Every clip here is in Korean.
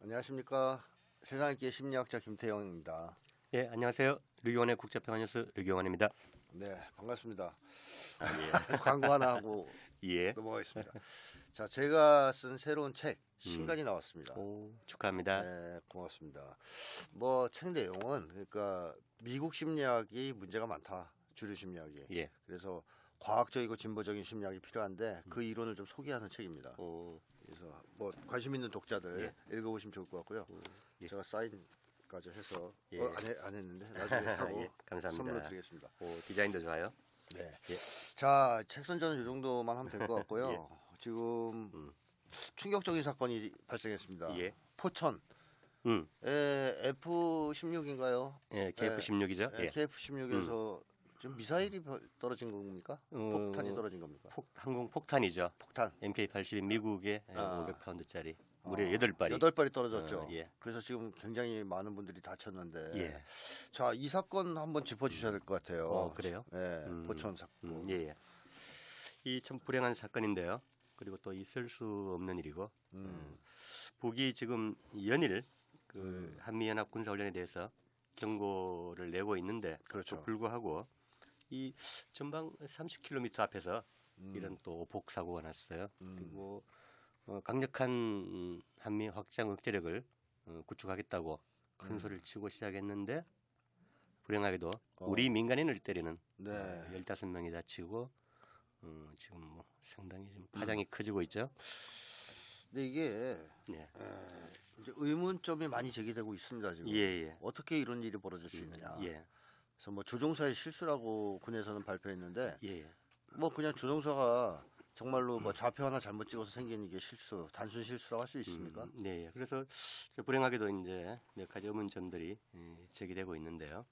안녕하십니까. 세상읽기의 심리학자 김태형입니다. 예, 안녕하세요. 류경원의 국제평화 뉴스 류경원입니다. 네, 반갑습니다. 예. 광고 하나 하고 예. 넘어가겠습니다. 자, 제가 쓴 새로운 책 신간이 나왔습니다. 오, 축하합니다. 네, 고맙습니다. 뭐 책 내용은 그러니까 미국 심리학이 문제가 많다. 주류 심리학이. 예. 그래서 과학적이고 진보적인 심리학이 필요한데 그 이론을 좀 소개하는 책입니다. 오, 그래서 뭐 관심 있는 독자들 읽어보시면 좋을 것 같고요. 예. 제가 사인까지 해서 예. 안 했는데 나중에 하고 예, 감사합니다. 선물로 드리겠습니다. 오, 디자인도 좋아요. 네. 예. 자, 책 선전은 이 정도만 하면 될 것 같고요. 지금 충격적인 사건이 발생했습니다. 예. 포천. F-16인가요? 예, KF-16이죠. 예. KF-16에서 지금 미사일이 떨어진 겁니까? 폭탄이 떨어진 겁니까? 항공 폭탄이죠. 폭탄. MK-82 미국의 500파운드짜리 무려 8발이. 8발이 떨어졌죠. 예. 그래서 지금 굉장히 많은 분들이 다쳤는데. 예. 자, 이 사건 한번 짚어주셔야 될 것 같아요. 그래요? 예, 포천 사건. 예. 이 참 불행한 사건인데요. 그리고 또 있을 수 없는 일이고. 북이 지금 연일 그 한미연합 군사훈련에 대해서 경고를 내고 있는데 그렇죠. 또 불구하고 이 전방 30km 앞에서 이런 또 오폭 사고가 났어요. 그리고 강력한 한미 확장 억제력을 구축하겠다고 큰 소리를 치고 시작했는데 불행하게도 우리 민간인을 때리는 네. 15명이 다치고 지금 뭐 상당히 좀 파장이 커지고 있죠. 근데 이게 예. 이제 의문점이 많이 제기되고 있습니다. 지금 예. 어떻게 이런 일이 벌어질 수 있느냐. 예. 그래서 뭐 조종사의 실수라고 군에서는 발표했는데 예. 뭐 그냥 조종사가 정말로 뭐 좌표 하나 잘못 찍어서 생긴 이게 실수, 단순 실수라고 할 수 있습니까? 네. 그래서 불행하게도 이제 몇 가지 의문점들이 제기되고 있는데요.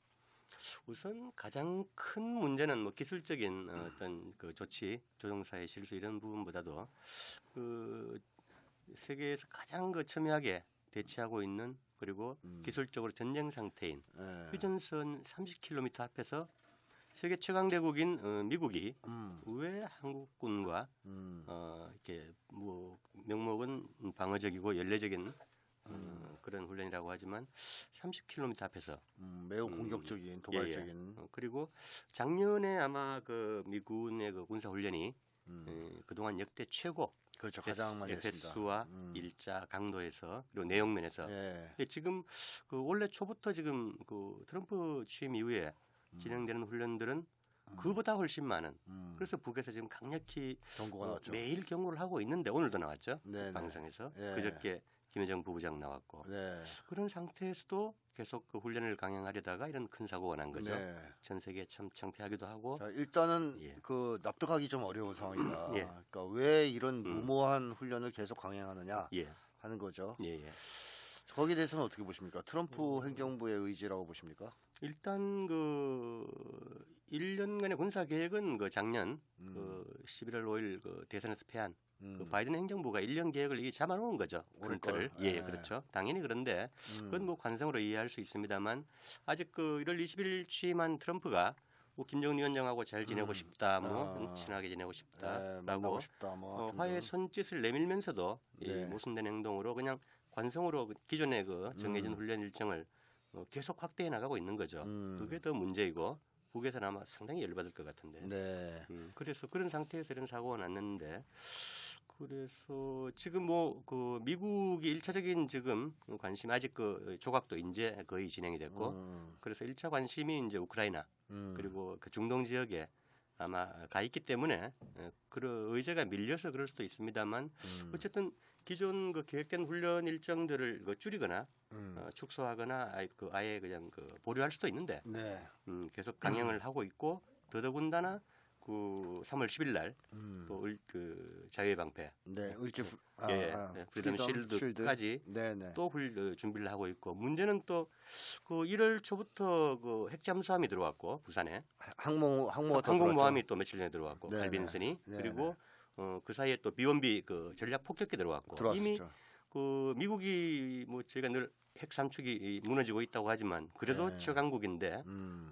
우선 가장 큰 문제는 뭐 기술적인 어떤 그 조치, 조종사의 실수 이런 부분보다도 그 세계에서 가장 그 첨예하게 대치하고 있는 그리고 기술적으로 전쟁 상태인 휴전선 30km 앞에서 세계 최강대국인 미국이 왜 한국군과 이렇게 뭐 명목은 방어적이고 연례적인 그런 훈련이라고 하지만 30km 앞에서 매우 공격적인 도발적인 그리고 작년에 아마 그 미군의 그 군사 훈련이 그동안 역대 최고 그렇죠. 가장 많이 했습니다. 횟수와 일자 강도에서 그리고 내용 면에서 근데 지금 그 원래 초부터 지금 그 트럼프 취임 이후에 진행되는 훈련들은 그보다 훨씬 많은 그래서 북에서 지금 강력히 경고가 나왔죠. 매일 경고를 하고 있는데 오늘도 나왔죠. 네네. 방송에서 예. 그저께 김여정 부부장 나왔고 네. 그런 상태에서도 계속 그 훈련을 강행하려다가 이런 큰 사고가 난 거죠. 네. 전 세계 참 창피하기도 하고. 자, 일단은 예. 그 납득하기 좀 어려운 상황이다. 예. 그러니까 왜 이런 무모한 훈련을 계속 강행하느냐 예. 하는 거죠. 예. 거기에 대해서는 어떻게 보십니까? 트럼프 행정부의 의지라고 보십니까? 일단 그 1년간의 군사 계획은 그 작년 그 11월 5일 그 대선에서 패한 그 바이든 행정부가 1년 계획을 이게 잡아놓은 거죠. 올해 를 걸. 예, 네. 그렇죠. 당연히 그런데 그건 뭐 관성으로 이해할 수 있습니다만 아직 그 1월 20일 취임한 트럼프가 뭐 김정은 위원장하고 잘 지내고 싶다, 뭐 친하게 지내고 네, 싶다라고 만나고 싶다, 뭐 하여튼 화해 손짓을 내밀면서도 네. 이 모순된 행동으로 그냥 관성으로 기존의 그 정해진 훈련 일정을 계속 확대해 나가고 있는 거죠. 그게 더 문제이고 북에서는 아마 상당히 열받을 것 같은데. 네. 그래서 그런 상태에서 이런 사고가 났는데 그래서 지금 뭐 그 미국이 일차적인 지금 관심 아직 그 조각도 이제 거의 진행이 됐고 그래서 1차 관심이 이제 우크라이나 그리고 그 중동 지역에 아마 가 있기 때문에 그런 의제가 밀려서 그럴 수도 있습니다만 어쨌든 기존 그 계획된 훈련 일정들을 그 줄이거나 축소하거나 아예 그냥 그 보류할 수도 있는데 네. 계속 강행을 하고 있고 더더군다나 그 3월 10일 날 또 그 자유의 방패 네. 프리덤 실드까지 네네. 또 준비를 하고 있고 문제는 또 그 1월 초부터 그 핵잠수함이 들어왔고 부산에 항공모함이 또 며칠 전에 들어왔고 네네. 칼빈슨이 네네. 그리고 그 사이에 또 B1B 그 전략 폭격기 들어왔고 들어왔었죠. 이미 그 미국이 뭐 저희가 늘 핵 삼축이 무너지고 있다고 하지만 그래도 네. 최강국인데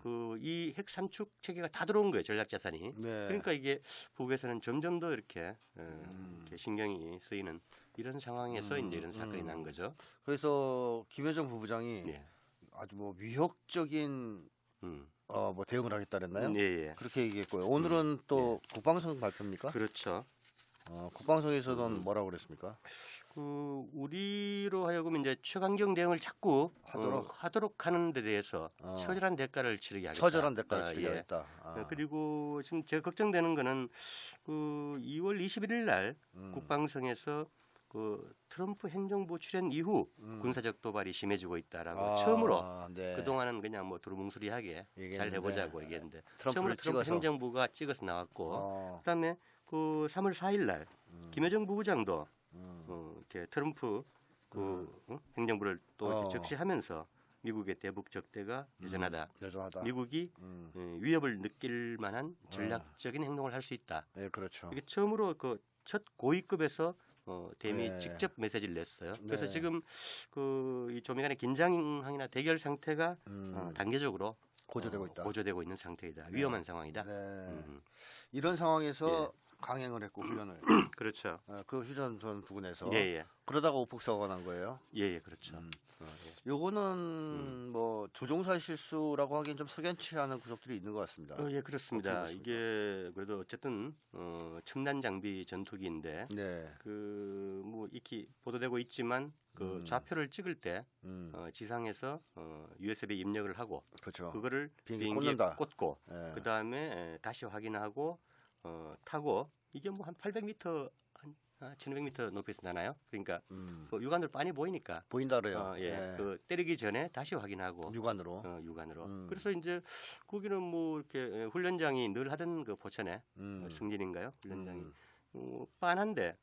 그 이 핵 삼축 체계가 다 들어온 거예요, 전략 자산이. 네. 그러니까 이게 북에서는 점점 더 이렇게, 이렇게 신경이 쓰이는 이런 상황에서 이제 이런 사건이 난 거죠. 그래서 김여정 부부장이 예. 아주 뭐 위협적인 음. 뭐 대응을 하겠다 그랬나요? 예, 예. 그렇게 얘기했고요. 오늘은 또 국방성 발표입니까? 그렇죠. 국방성에서는 뭐라고 그랬습니까? 그 우리로 하여금 이제 최강경 대응을 자꾸 하도록 하는 데 대해서 처절한 대가를 치르게 하겠다. 처절한 대가를 치르게 예. 하겠다. 그리고 지금 제가 걱정되는 거는 그 2월 21일 날 국방성에서 그 트럼프 행정부 출연 이후 군사적 도발이 심해지고 있다라고 처음으로 네. 그동안은 그냥 뭐 두루뭉술하게 잘 얘기했는데, 해보자고 얘기했는데 트럼프를 처음으로 트럼프 찍어서. 행정부가 찍어서 나왔고 어, 그다음에 그 3월 4일 날 김여정 부부장도 이렇게 트럼프 행정부를 또 이렇게 적시하면서 미국의 대북 적대가 여전하다. 여전하다. 미국이 위협을 느낄 만한 전략적인 행동을 할 수 있다. 네, 그렇죠. 이게 처음으로 그 첫 고위급에서 대미 네. 직접 메시지를 냈어요. 그래서 네. 지금 이 조미간의 긴장이나 대결 상태가 단계적으로 고조되고 있다. 고조되고 있는 상태이다. 위험한 상황이다. 네. 이런 상황에서 강행을 했고 훈련을 그렇죠. 그 휴전선 부근에서 예, 예. 그러다가 오폭 사고가 난 거예요. 예, 예, 그렇죠. 요거는 뭐 조종사 실수라고 하기엔 좀 석연치 않은 구석들이 있는 것 같습니다. 예, 그렇습니다. 어떻게 보십니까? 이게 그래도 어쨌든 첨단 장비 전투기인데 네. 그 뭐 익히 보도되고 있지만 그 좌표를 찍을 때 지상에서 USB 입력을 하고 그렇죠. 그거를 비행기에 비행기에 꽂는다. 꽂고 예. 그 다음에 다시 확인하고 타고 이게 뭐 한 800m 한 1,200m 높이에서 나나요? 그러니까 그 육안으로 빤히 보이니까 보인다 그래요. 예, 네. 그 때리기 전에 다시 확인하고 육안으로. 육안으로. 그래서 이제 거기는 뭐 이렇게 훈련장이 늘 하던 그 포천에 승진인가요? 훈련장이 빤한데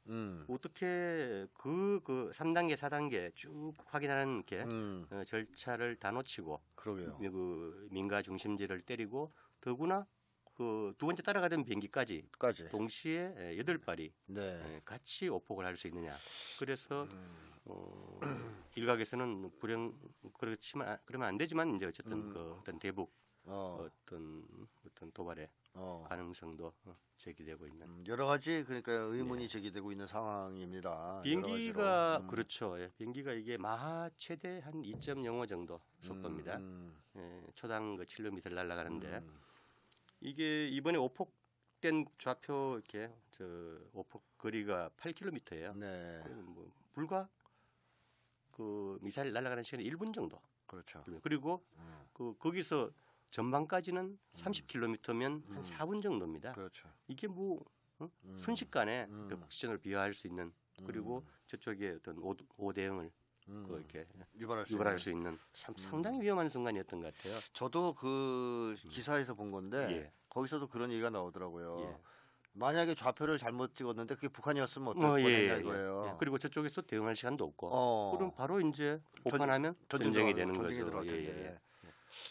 어떻게 그 3단계, 4단계 쭉 확인하는 게 절차를 다 놓치고 그러게요. 그 민가 중심지를 때리고 더구나 그 두 번째 따라가던 비행기까지 까지. 동시에 8발이 네. 같이 오폭을 할 수 있느냐. 그래서 일각에서는 불행 그렇지만 그러면 안 되지만 이제 어쨌든 그 어떤 대북 어떤 도발의 가능성도 제기되고 있는 여러 가지 그러니까 의문이 제기되고 있는 상황입니다. 비행기가 여러 가지로. 그렇죠. 예, 비행기가 이게 마하 최대 한 2.05 정도 속도입니다. 예, 초당 그 7km 날아가는데 이게 이번에 오폭된 좌표 이렇게 오폭 거리가 8km예요. 네. 뭐 불과 그 미사일 날아가는 시간이 1분 정도. 그렇죠. 그리고 거기서 전방까지는 30km면 한 4분 정도입니다. 그렇죠. 이게 뭐 순식간에 그 국지전을 비화할 수 있는 그리고 저쪽에 어떤 오대응을 이렇게 유발할 수 있는 상당히 위험한 순간이었던 것 같아요. 저도 그 기사에서 본 건데 예. 거기서도 그런 얘기가 나오더라고요. 예. 만약에 좌표를 잘못 찍었는데 그게 북한이었으면 어떨 뻔했냐 이거예요. 예. 그리고 저쪽에서 대응할 시간도 없고 그럼 바로 이제 오판하면 전쟁이 전쟁이 되는 들어갈 거죠. 텐데.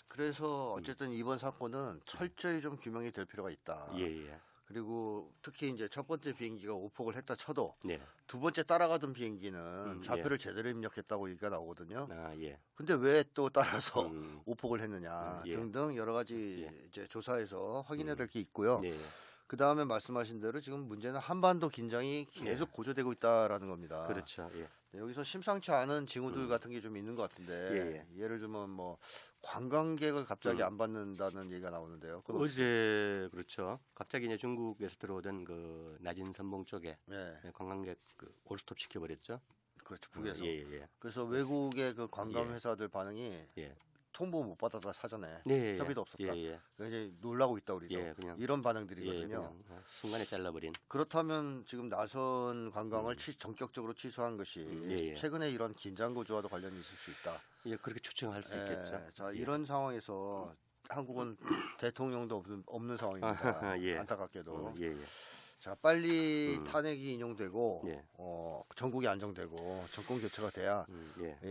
그래서 어쨌든 이번 사건은 철저히 좀 규명이 될 필요가 있다. 예. 그리고 특히 이제 첫 번째 비행기가 오폭을 했다 쳐도 네. 두 번째 따라가던 비행기는 좌표를 제대로 입력했다고 얘기가 나오거든요. 예. 근데 왜 또 따라서 오폭을 했느냐 예. 등등 여러 가지 이제 조사에서 확인해야 될 게 있고요. 네. 그 다음에 말씀하신 대로 지금 문제는 한반도 긴장이 계속 고조되고 있다라는 겁니다. 그렇죠. 예. 네, 여기서 심상치 않은 징후들 같은 게 좀 있는 것 같은데 예를 들면 뭐 관광객을 갑자기 안 받는다는 얘기가 나오는데요. 그건 어제 그렇죠. 갑자기 이제 중국에서 들어오던 그 낮은 선봉 쪽에 관광객 올스톱 시켜버렸죠. 그렇죠. 북에서. 예. 그래서 외국의 그 관광 회사들 반응이 통보 못 받았다 사전에 협의도 없었다. 굉장히 놀라고 있다 우리도. 그냥, 이런 반응들이거든요. 그냥 순간에 잘라버린. 그렇다면 지금 나선 관광을 전격적으로 취소한 것이 최근에 이런 긴장 고조와도 관련이 있을 수 있다. 예, 그렇게 추정할 수 있겠죠. 자, 이런 상황에서 한국은 대통령도 없는 상황입니다. 안타깝게도. 자, 빨리 탄핵이 인용되고 전국이 안정되고 정권 교체가 돼야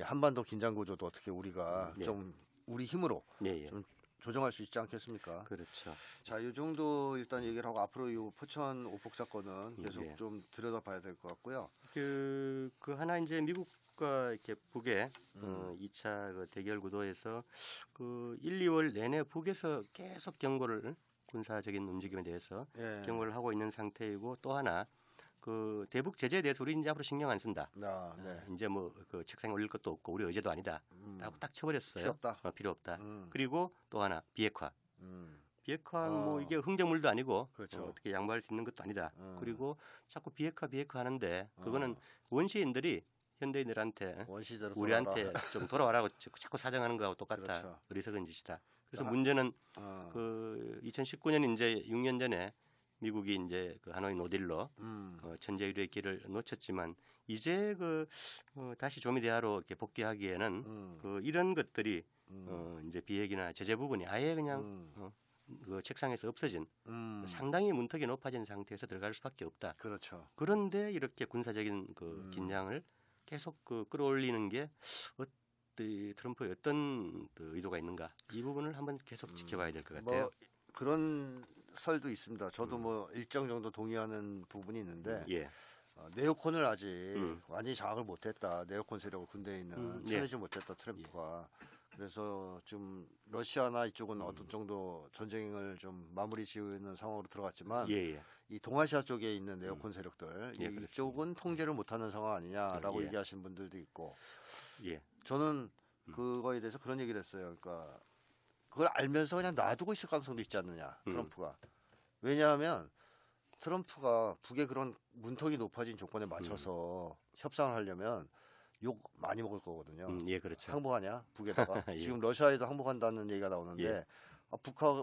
한반도 긴장 고조도 어떻게 우리가 좀 우리 힘으로 좀 조정할 수 있지 않겠습니까? 그렇죠. 자, 이 정도 일단 얘기를 하고 앞으로 이 포천 오폭 사건은 계속 예. 좀 들여다봐야 될 것 같고요. 그 하나 이제 미국과 이렇게 북의 2차 그 대결 구도에서 그 1, 2월 내내 북에서 계속 경고를 군사적인 움직임에 대해서 예. 경고를 하고 있는 상태이고 또 하나 그 대북 제재에 대해서 우리 이제 앞으로 신경 안 쓴다. 아, 네. 이제 뭐 그 책상에 올릴 것도 없고 우리 의제도 아니다. 라고 딱 쳐버렸어요. 필요 없다. 필요 없다. 음. 그리고 또 하나 비핵화. 음. 비핵화 뭐 이게 흥정물도 아니고 그렇죠. 어떻게 양보할 수 있는 것도 아니다. 음. 그리고 자꾸 비핵화 하는데 그거는 원시인들이 현대인들한테 원시대로 우리한테 돌아와라. 좀 돌아와라고 자꾸 사정하는 거하고 똑같다. 그렇죠. 어리석은 짓이다. 그래서 아, 문제는 어. 그 2019년 이제 6년 전에 미국이 이제 그 하노이 노딜로 천재유리의 길을 놓쳤지만 이제 그 다시 조미 대화로 이렇게 복귀하기에는 그 이런 것들이 이제 비핵이나 제재 부분이 아예 그냥 그 책상에서 없어진 상당히 문턱이 높아진 상태에서 들어갈 수밖에 없다. 그렇죠. 그런데 이렇게 군사적인 그 긴장을 계속 그 끌어올리는 게 트럼프의 어떤 그 의도가 있는가 이 부분을 한번 계속 지켜봐야 될 것 같아요. 뭐 그런 설도 있습니다. 저도 뭐 일정 정도 동의하는 부분이 있는데 예, 네오콘을 아직 완전히 장악을 못했다. 네오콘 세력을 군대에 있는 예. 쳐내지 못했다. 트럼프가. 그래서 좀 러시아나 이쪽은 어떤 정도 전쟁을 좀 마무리 지으는 상황으로 들어갔지만 예, 예. 이 동아시아 쪽에 있는 네오콘 세력들 예, 이쪽은 통제를 못하는 상황 아니냐라고 예. 얘기하시는 분들도 있고 예. 저는 그거에 대해서 그런 얘기를 했어요. 그러니까 그걸 알면서 그냥 놔두고 있을 가능성도 있지 않느냐 트럼프가. 왜냐하면 트럼프가 북의 그런 문턱이 높아진 조건에 맞춰서 협상을 하려면 욕 많이 먹을 거거든요. 예, 그렇죠. 항복하냐 북에다가 예. 지금 러시아에도 항복한다는 얘기가 나오는데 예.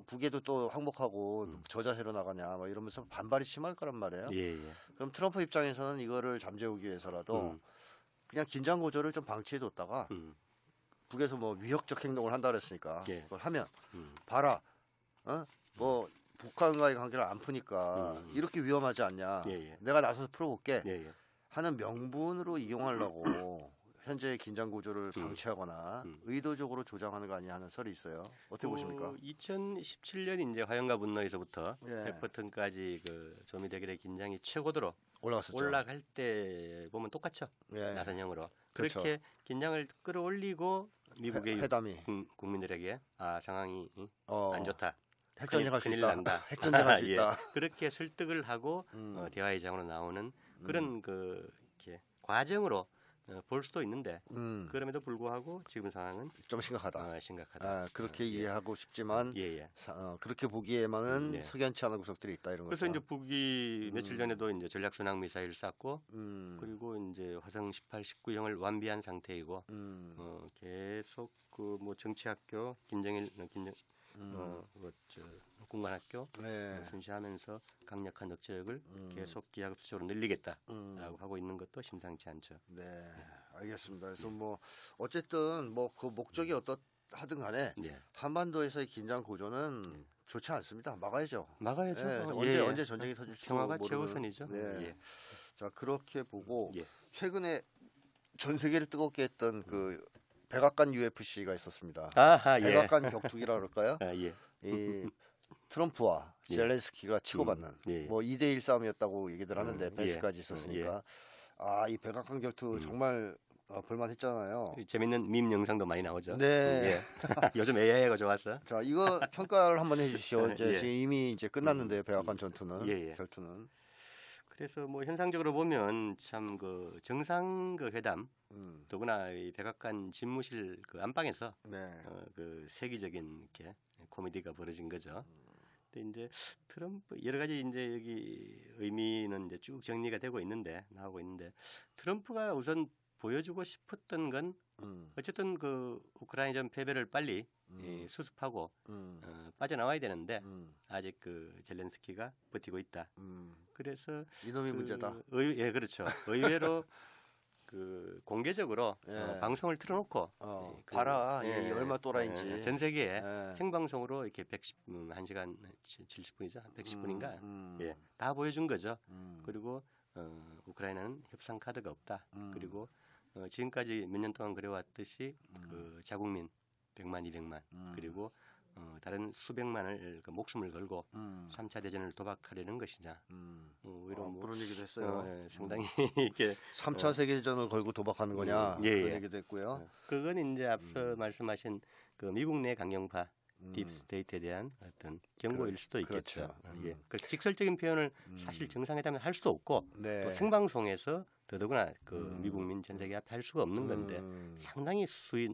북에도 또 항복하고 저자세로 나가냐 막 이러면서 반발이 심할 거란 말이에요. 예, 예. 그럼 트럼프 입장에서는 이거를 잠재우기 위해서라도 그냥 긴장 고조를 좀 방치해뒀다가 북에서 뭐 위협적 행동을 한다 그랬으니까 예. 그걸 하면 봐라, 뭐 북한과의 관계를 안 푸니까 이렇게 위험하지 않냐. 예, 예. 내가 나서서 풀어볼게 예, 예. 하는 명분으로 이용하려고 현재의 긴장 구조를 방치하거나 의도적으로 조장하는 거 아니냐 하는 설이 있어요. 어떻게 보십니까? 2017년 이제 화염과 분노에서부터 예. 해퍼튼까지 그 조미 대결의 긴장이 최고도로 올라갔었죠. 올라갈 때 보면 똑같죠. 예. 나선형으로 그렇죠. 그렇게 긴장을 끌어올리고 미국의 회담이 국민들에게 상황이 어, 안 좋다. 핵전쟁할 수 큰일 있다. 난다. 핵전쟁할 수 예. 있다. 그렇게 설득을 하고 대화의 장으로 나오는 그런 그 이렇게 과정으로 볼 수도 있는데 그럼에도 불구하고 지금 상황은 좀 심각하다. 심각하다. 그렇게 이해하고 싶지만 예, 예. 그렇게 보기에만은 네. 석연치 않은 구석들이 있다 이런 그래서 거죠. 이제 북이 며칠 전에도 이제 전략 순항 미사일 쐈고 그리고 이제 화성 18, 19형을 완비한 상태이고 계속 그 뭐 정치학교 군관학교 네. 순시하면서 강력한 억제력을 계속 기하급수적으로 늘리겠다라고 하고 있는 것도 심상치 않죠. 네, 알겠습니다. 그래서 뭐 어쨌든 뭐 그 목적이 어떻하든 간에 예. 한반도에서의 긴장 고조는 좋지 않습니다. 막아야죠. 막아야죠. 예, 언제 전쟁이 터질지 평화가 모르는. 최우선이죠. 네. 예. 자 그렇게 보고 예. 최근에 전 세계를 뜨겁게 했던 그 백악관 UFC가 있었습니다. 아하, 예. 백악관 격투기라 그럴까요? 아, 예. 이 트럼프와 예. 젤렌스키가 치고받는 예. 뭐 2대1 싸움이었다고 얘기들 하는데 베스까지 있었으니까 이 백악관 격투 정말 볼만했잖아요. 재밌는 밈 영상도 많이 나오죠. 네. 예. 요즘 AI가 좋았어. 자 이거 평가를 한번 해주시죠. 이제 예. 지금 이미 이제 끝났는데 백악관 전투는 예, 예. 결투는. 그래서 뭐 현상적으로 보면 참 그 정상 그 회담 더구나 이 백악관 집무실 그 안방에서 네. 그 세계적인 이렇게 코미디가 벌어진 거죠. 근데 이제 트럼프 여러 가지 이제 여기 의미는 이제 쭉 정리가 되고 있는데 나오고 있는데 트럼프가 우선 보여주고 싶었던 건 어쨌든 그 우크라이나전 패배를 빨리 수습하고 빠져나와야 되는데 아직 그 젤렌스키가 버티고 있다. 그래서 이놈이 문제다. 예, 그렇죠. 의외로 그 공개적으로 예. 방송을 틀어놓고 봐라 이 얼마 또라이인지 전 세계에 예. 생방송으로 이렇게 1시간 70분이죠. 110분인가? 예, 다 보여준 거죠. 그리고 우크라이나는 협상 카드가 없다. 그리고 지금까지 몇 년 동안 그래왔듯이 그 자국민 100만, 200만 그리고 다른 수백만을 그 목숨을 걸고 음. 3차 대전을 도박하려는 것이냐. 이런 뭐 그런 얘기도 했어요. 예, 상당히 이렇게 3차 세계대전을 걸고 도박하는 거냐 예, 그런 예. 얘기도 했고요. 그건 이제 앞서 말씀하신 그 미국 내 강경파 딥스테이트에 대한 어떤 경고일 수도 있겠죠. 그렇죠. 예. 그 직설적인 표현을 사실 정상회담에 할 수도 없고 네. 또 생방송에서 더더구나 그 미국민 전 세계 앞에 할 수가 없는 건데 상당히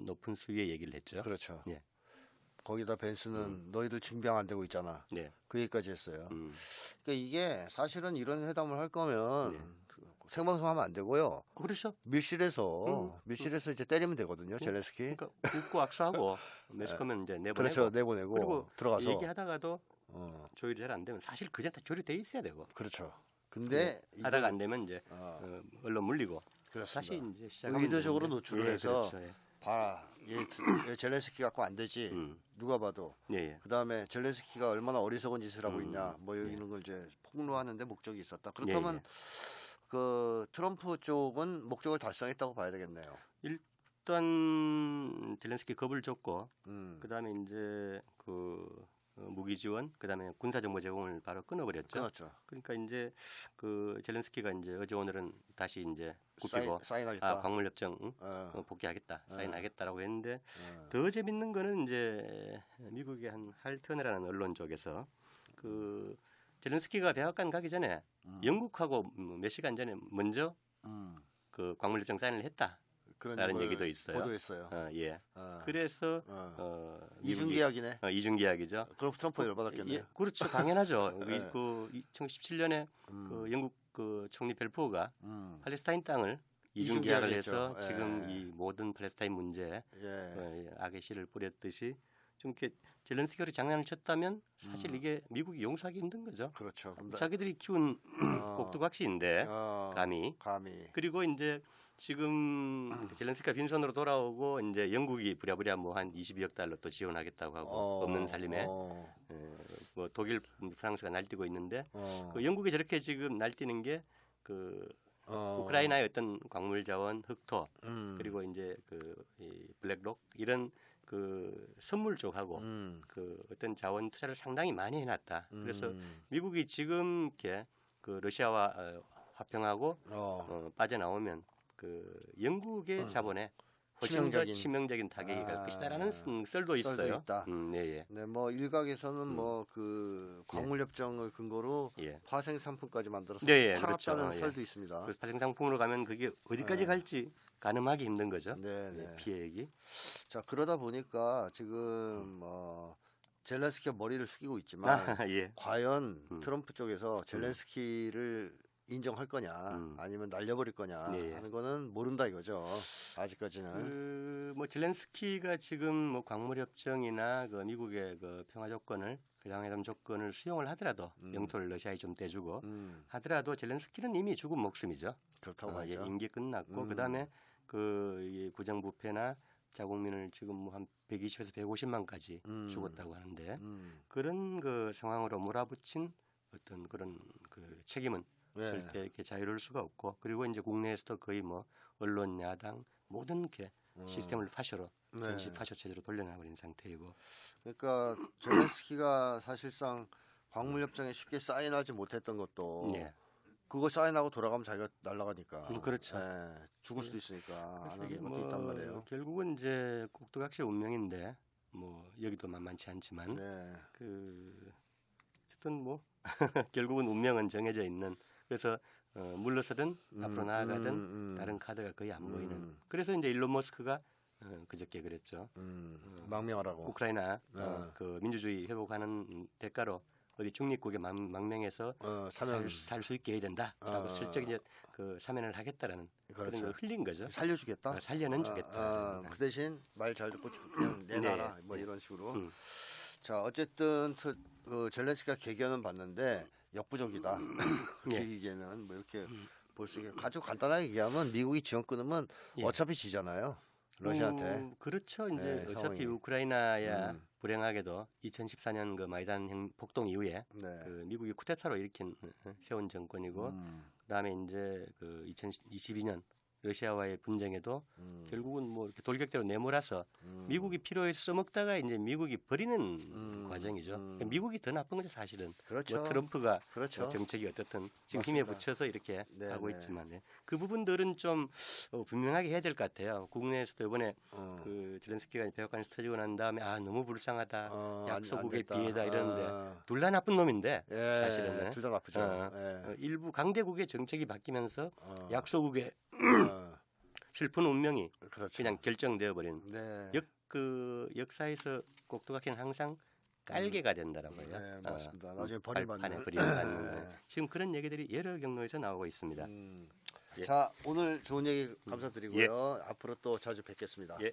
높은 수위의 얘기를 했죠. 그렇죠. 예. 거기다 벤스는 너희들 징병 안 되고 있잖아. 네. 그 얘기까지 했어요. 음. 그러니까 이게 사실은 이런 회담을 할 거면 네. 생방송하면 안 되고요. 그렇죠. 밀실에서 이제 때리면 되거든요. 젤렌스키. 그러니까 웃고 악수하고 매스컴은 이제 내보내고 그렇죠. 내보내고 그리고 들어가서 얘기하다가도 어, 조율이 잘 안 되면 사실 그전 다 조율돼 있어야 되고 그렇죠. 근데 하다가 안 되면 이제 어, 언론 물리고 그렇습니다. 다시 이제 시작하면 의도적으로 되는데. 노출을 예, 해서 그렇죠. 예. 봐, 얘 젤렌스키 갖고 안 되지. 누가 봐도. 예, 예. 그 다음에 젤렌스키가 얼마나 어리석은 짓을 하고 있냐. 뭐 이런 걸 이제 폭로하는데 목적이 있었다. 그렇다면 예. 그 트럼프 쪽은 목적을 달성했다고 봐야 되겠네요. 일단 젤렌스키 겁을 줬고 음, 그다음에 이제 그 무기 지원 그다음에 군사 정보 제공을 바로 끊어버렸죠. 끊었죠. 그러니까 이제 그 젤렌스키가 이제 어제 오늘은 다시 이제 굽히고 사인하겠다. 광물 협정 복귀하겠다 사인하겠다라고 했는데 더 재밌는 거는 이제 미국의 한 할트너라는 언론 쪽에서 그 젤렌스키가 백악관 가기 전에 영국하고 몇 시간 전에 먼저 그 광물 협정 사인을 했다. 그런 라는 걸 얘기도 있어요. 보도했어요. 예. 어. 그래서 이중 미국이- 계약이네. 이중 계약이죠. 그럼 트럼프 열받았겠네요. 예, 그렇죠. 당연하죠. 네. 그 2017년에 그 영국 그 총리 벨포가 팔레스타인 땅을 이중 이중 계약을 계약했죠. 해서 예. 지금 이 모든 팔레스타인 문제에 예. 악의 씨를 뿌렸듯이 좀 이렇게 젤렌스키가 장난을 쳤다면 사실 이게 미국이 용서하기 힘든 거죠. 그렇죠. 근데 자기들이 키운 꼭두각시인데 감히 그리고 이제 지금 젤렌스키가 빈손으로 돌아오고 이제 영국이 부랴부랴 뭐 한 22억 달러 또 지원하겠다고 하고 없는 살림에 뭐 독일, 프랑스가 날뛰고 있는데 그 영국이 저렇게 지금 날뛰는 게 그 우크라이나의 어떤 광물 자원, 흑토 그리고 이제 이 블랙록 이런 그 선물 쪽하고 그 어떤 자원 투자를 상당히 많이 해놨다. 그래서 미국이 지금 이렇게 그 러시아와 화평하고 빠져나오면 그 영국의 자본에 훨씬 더 치명적인 타격이 갈 것이다라는 썰도 있어요. 있다. 네. 네, 뭐 일각에서는 뭐 그 광물 협정을 근거로 예. 파생 상품까지 만들어서 네, 팔았다는 그렇죠. 설도 있습니다. 그 파생 상품으로 가면 그게 어디까지 갈지 가늠하기 힘든 거죠. 네. 피해액이. 자, 그러다 보니까 지금 젤렌스키가 머리를 숙이고 있지만 예. 과연 트럼프 쪽에서 젤렌스키를 인정할 거냐 아니면 날려버릴 거냐 네. 하는 거는 모른다 이거죠. 아직까지는. 뭐 젤렌스키가 지금 뭐 광물 협정이나 그 미국의 그 평화 조건을 회담 조건을 수용을 하더라도 영토를 러시아에 좀 떼주고 하더라도 젤렌스키는 이미 죽은 목숨이죠. 그렇다고 하죠. 임기 끝났고 그다음에 이 구정부패나 자국민을 지금 뭐 한 120에서 150만까지 죽었다고 하는데 그런 그 상황으로 몰아붙인 어떤 그런 그 책임은 절대 이렇게 자유로울 수가 없고 그리고 이제 국내에서도 거의 뭐 언론 야당 모든 게 시스템을 파쇼로 전시 파쇼 체제로 돌려놔버린 상태이고 그러니까 젤렌스키가 사실상 광물 협정에 쉽게 사인하지 못했던 것도 그거 사인하고 돌아가면 자기가 날아가니까 그렇죠. 죽을 수도 있으니까 안 하는 것도 뭐 있단 말이에요. 결국은 이제 꼭두각시의 운명인데 뭐 여기도 만만치 않지만 그 어쨌든 뭐 결국은 운명은 정해져 있는 그래서 물러서든 앞으로 나아가든 다른 카드가 거의 안 보이는. 그래서 이제 일론 머스크가 그저께 그랬죠. 망명하라고. 우크라이나 그 민주주의 회복하는 대가로 어디 중립국에 망명해서 살 수 있게 해야 된다라고 슬쩍 이제 그 사면을 하겠다라는 그런 걸 흘린 거죠. 살려주겠다. 살려는 주겠다. 그 대신 말 잘 듣고 그냥 내놔라 뭐 이런 식으로. 자 어쨌든 젤렌스키가 개견은 봤는데 역부족이다. 계기에는 뭐 이렇게 볼 수 있게 아주 간단하게 얘기하면 미국이 지원 끊으면 어차피 지잖아요. 러시아한테. 그렇죠. 이제 어차피 우크라이나야 불행하게도 2014년 그 마이단 폭동 이후에 그 미국이 쿠데타로 일으킨 세운 정권이고 그다음에 이제 그 2022년 러시아와의 분쟁에도 결국은 뭐 이렇게 돌격대로 내몰아서 미국이 필요해서 써먹다가 이제 미국이 버리는 과정이죠. 그러니까 미국이 더 나쁜 거죠 사실은. 그렇죠. 뭐 트럼프가 그렇죠. 정책이 어떻든 지금 맞습니다. 힘에 붙여서 이렇게 네, 하고 네. 있지만 그 부분들은 좀 분명하게 해야 될 것 같아요. 국내에서도 이번에 그 zelensky가 백악관에서 터지고 난 다음에 아 너무 불쌍하다, 약소국의 안 됐다. 비애다 이러는데 둘 다 나쁜 놈인데 예, 사실은 둘 다 나쁘죠. 예. 일부 강대국의 정책이 바뀌면서 약소국의 어, 슬픈 운명이 그렇죠. 그냥 결정되어 버린 네. 그 역사에서 꼭두각시는 항상 깔개가 된다라고 해요. 네, 맞습니다. 나중에 버림받는. 발판에 버림받는 네. 거. 지금 그런 얘기들이 여러 경로에서 나오고 있습니다. 예. 자, 오늘 좋은 얘기 감사드리고요. 앞으로 또 자주 뵙겠습니다. 예.